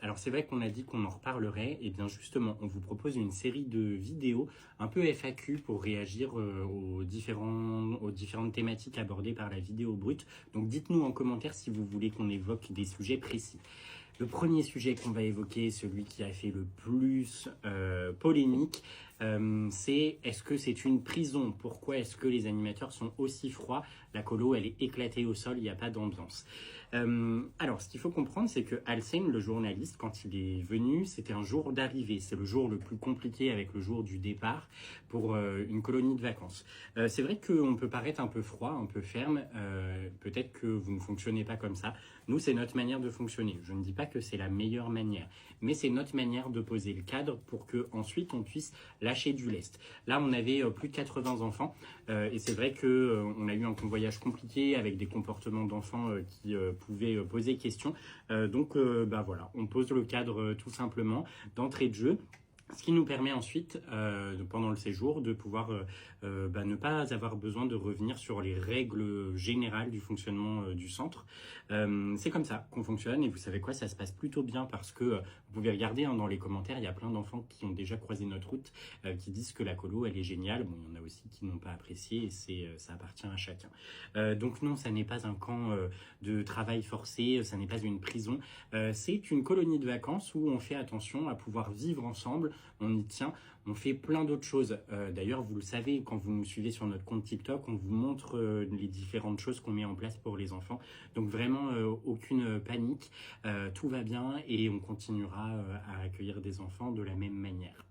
Alors c'est vrai qu'on a dit qu'on en reparlerait, et bien justement, on vous propose une série de vidéos un peu FAQ pour réagir aux différentes thématiques abordées par la vidéo brute. Donc dites-nous en commentaire si vous voulez qu'on évoque des sujets précis. Le premier sujet qu'on va évoquer, celui qui a fait le plus polémique, c'est est-ce que c'est une prison? Pourquoi est-ce que les animateurs sont aussi froids? La colo, elle est éclatée au sol, il n'y a pas d'ambiance. Alors, ce qu'il faut comprendre, c'est que Alsen, le journaliste, quand il est venu, c'était un jour d'arrivée. C'est le jour le plus compliqué avec le jour du départ pour une colonie de vacances. C'est vrai qu'on peut paraître un peu froid, un peu ferme. Peut-être que vous ne fonctionnez pas comme ça. Nous, c'est notre manière de fonctionner. Je ne dis pas que c'est la meilleure manière, mais c'est notre manière de poser le cadre pour que ensuite on puisse lâcher du lest. Là, on avait plus de 80 enfants et c'est vrai que on a eu un convoyage compliqué avec des comportements d'enfants qui pouvaient poser question. Donc, voilà, on pose le cadre tout simplement d'entrée de jeu. Ce qui nous permet ensuite, pendant le séjour, de pouvoir ne pas avoir besoin de revenir sur les règles générales du fonctionnement du centre. C'est comme ça qu'on fonctionne et vous savez quoi, ça se passe plutôt bien parce que vous pouvez regarder dans les commentaires, il y a plein d'enfants qui ont déjà croisé notre route, qui disent que la colo, elle est géniale. Bon, il y en a aussi qui n'ont pas apprécié et ça appartient à chacun. Donc non, ça n'est pas un camp de travail forcé, ça n'est pas une prison. C'est une colonie de vacances où on fait attention à pouvoir vivre ensemble. On y tient, on fait plein d'autres choses. D'ailleurs, vous le savez, quand vous nous suivez sur notre compte TikTok, on vous montre les différentes choses qu'on met en place pour les enfants. Donc vraiment, aucune panique, tout va bien et on continuera à accueillir des enfants de la même manière.